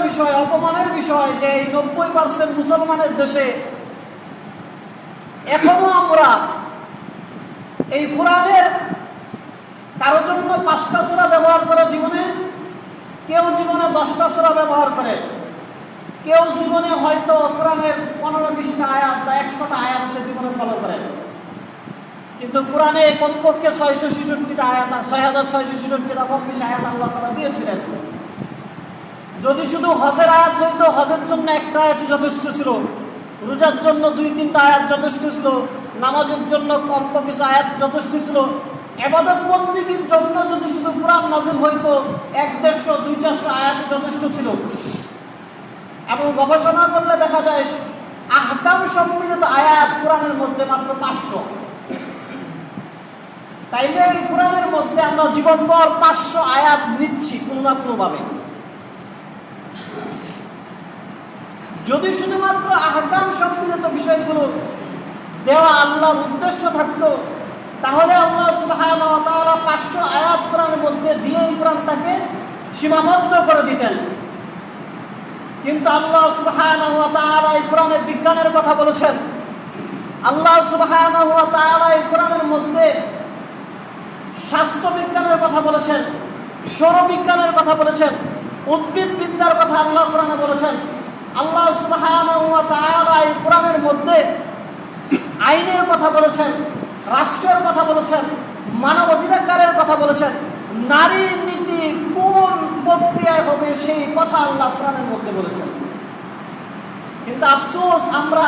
বিষয়, অপমানের বিষয় যে এই 90% মুসলমানের দেশে এখনো আমরা এই কোরআনের কারোর জন্য 5টা সূরা ব্যবহার করে জীবনে, কেউ জীবনে 10টা সূরা ব্যবহার করে, কেউ জীবনে হয়তো কোরআনের 15-20টা আয়াত বা 100টা আয়াত সে জীবনে ফলো করে। কিন্তু কোরআনে কমপক্ষে 666টা আয়াত, 6666টা কম বেশি আয়াত আল্লাহ তাআলা দিয়েছিলেন। যদি শুধু হজের আয়াত হইতো, হজের জন্য একটা আয়াতই যথেষ্ট ছিল, রোজার জন্য 2-3টা আয়াত যথেষ্ট ছিল, নামাজের জন্য অল্প কিছু আয়াত যথেষ্ট ছিল, ইবাদত বন্দেগীর জন্য যদি শুধু কোরআন নাযিল হইতো 100-150-200 আয়াত যথেষ্ট ছিল। এবং গবেষণা করলে দেখা যায় আহকাম সম্মিলিত আয়াত কোরআনের মধ্যে মাত্র 500। তাইলে এই কোরআনের মধ্যে আমরা জীবনভর 500 আয়াত নিচ্ছি কোনো না কোনোভাবে। যদি শুধুমাত্র আহকাম সম্মিলিত বিষয়গুলো দেওয়া আল্লাহর উদ্দেশ্য থাকতো, তাহলে আল্লাহ সুবহানাহু ওয়া তাআলা 500 আয়াত কোরআনের মধ্যে দিয়ে এই কোরআনটাকে সীমাবদ্ধ করে দিতেন। কিন্তু আল্লাহ সুবহানাহু ওয়া তাআলা এই কোরআনে বিজ্ঞানের কথা বলেছেন। আল্লাহ সুবহানাহু ওয়া তাআলা এই কোরআনের মধ্যে স্বাস্থ্য বিজ্ঞানের কথা বলেছেন, সৌরবিজ্ঞানের কথা বলেছেন, উদ্ভিদ বিদ্যার কথা আল্লাহ কোরআনে বলেছেন। আল্লাহ সুবহানাহু ওয়া তাআলা এই কোরআনের মধ্যে আইনের কথা বলেছেন, রাষ্ট্রের কথা বলেছেন, মানব অধিকারের কথা বলেছেন, নারী নীতি কোন প্রক্রিয়ায় হবে সেই কথা আল্লাহ কোরআনের মধ্যে বলেছেন। কিন্তু আফসোস, আমরা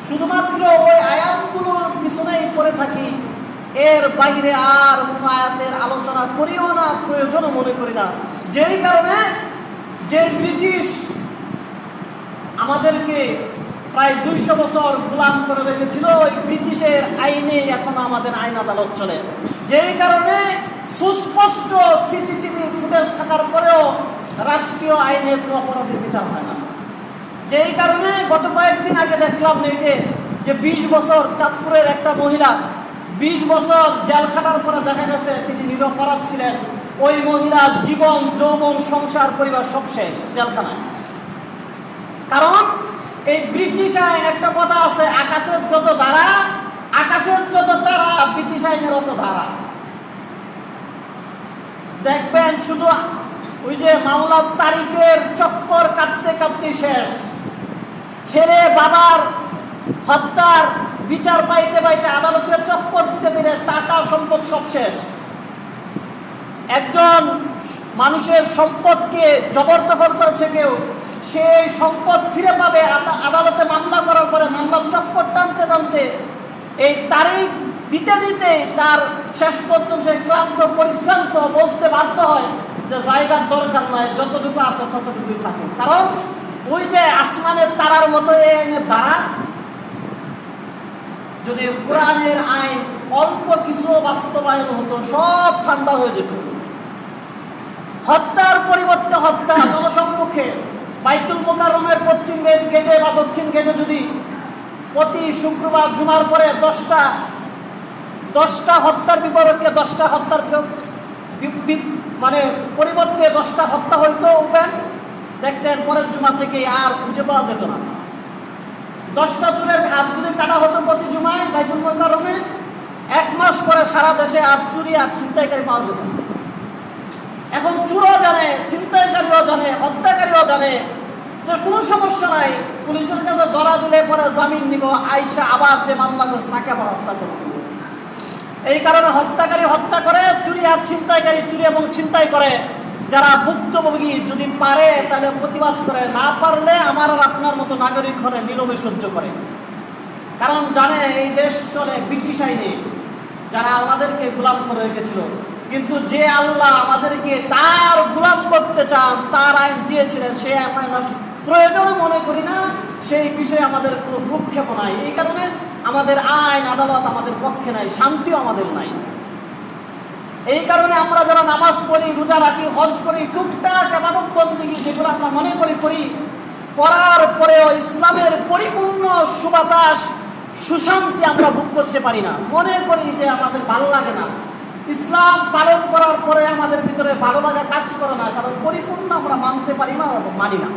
শুধুমাত্র ওই আয়াতগুলোর পিছনেই পড়ে থাকি, এর বাইরে আর কোনো আয়াতের আলোচনা করিও না, প্রয়োজনও মনে করি না। যেই কারণে যে ব্রিটিশ আমাদেরকে প্রায় 200 বছর গোলাম করে রেখেছিল, ওই ব্রিটিশের আইনে এখন আমাদের আইন আদালত চলে। যেই কারণে সুস্পষ্ট সিসিটিভি ফুটেজ থাকার পরেও রাষ্ট্রীয় আইনে কোনো অপরাধের বিচার হয় না। যেই কারণে গত কয়েকদিন আগে দেখলাম নেটে যে 20 বছর চাঁদপুরের একটা মহিলা 20 বছর জেল খাটার পরে দেখা গেছে তিনি নিরপরাধ ছিলেন। ওই মহিলার জীবন, যৌবন, সংসার, পরিবার সব শেষ জেলখানায়। কারণ এই ব্রিটিশ আইন, একটা কথা আছে, আকাশের যত ধারা, আকাশের যত তারা, ব্রিটিশ আইনের অত ধারা। দেখবেন শুধু ওই যে মামলার তারিখের চক্কর কাটতে কাটতে শেষ, ছেলে বাবার হত্যার বিচার পাইতে পাইতে আদালতের চক্কর দিতে দিলে টাকা সম্পদ সব শেষ। একজন মানুষের সম্পদকে জবরদখল করেছে কেউ, সেই সম্পদ ফিরে পাবে আদালতে মামলা করার পরে, মামলার চক্কর টানতে টানতে এই তারিখ দিতে দিতে তার শেষ পর্যন্ত সে ক্লান্ত পরিশ্রান্ত বলতে বাধ্য হয় যে জায়গার দরকার নয়, যতটুকু আছে ততটুকুই থাকে। কারণ ওই যে আসমানের তারার মতো এই আইনের দ্বারা যদি কোরআনের আইন অল্প কিছু বাস্তবায়ন হতো, সব ঠান্ডা হয়ে যেত। হত্যার পরিবর্তে হত্যা জনসম্মুখে বাইতুল মুকাররমের পশ্চিম গেটে বা দক্ষিণ গেটে যদি প্রতি শুক্রবার জুমার পরে 10টা হত্যার বিপরীতে 10টা হত্যার মানে পরিবর্তে 10টা হত্যা হইতো ওপেন, দেখতেন পরের জুমা থেকে আর খুঁজে পাওয়া যেত না। 10টা চুলের হাত যদি কাটা হতো প্রতি জুমায় বাইতুল মুকাররমে, 1 মাস পরে সারা দেশে আর চুরি আর ছিনতাইকারী পাওয়া যেত না। এখন চুরও জানে, ছিনতাইকারীও জানে, হত্যাকারীও জানে যে কোনো সমস্যা নাই, পুলিশের কাছে ধরা দিলে পরে জামিন নিব, আইসা আবার যে মামলা করছে তাকে আবার হত্যা করতে হবে। এই কারণে হত্যাকারী হত্যা করে, চুরি আর ছিনতাইকারী চুরি এবং ছিনতাই করে। যারা ভুক্তভোগী যদি পারে তাহলে প্রতিবাদ করে, না পারলে আমার আর আপনার মতো নাগরিক হলে নীরবে সহ্য করে। কারণ জানে এই দেশ চলে ব্রিটিশ আইনে, যারা আমাদেরকে গোলাম করে রেখেছিল। কিন্তু যে আল্লাহ আমাদেরকে তার গোলাম করতে চান, তার আইন দিয়েছিলেন, সেই আইন প্রয়োজন মনে করি না, সেই বিষয়ে আমাদের কোনো ভ্রুক্ষেপ নাই। এই কারণে আমাদের আইন আদালত আমাদের পক্ষে নাই, শান্তিও আমাদের নাই। এই কারণে আমরা যারা নামাজ পড়ি, রোজা রাখি, হজ করি, টুকটাক ইবাদত বন্দেগী যেগুলো আমরা মনে করি করার পরেও ইসলামের পরিপূর্ণ সুবাতাস, সুশান্তি আমরা ভোগ করতে পারি না। মনে করি যে আমাদের ভালো লাগে না, ইসলাম পালন করার পরে আমাদের ভিতরে ভালো লাগা কাজ করে না, কারণ পরিপূর্ণ আমরা মানতে পারি না, মানি না।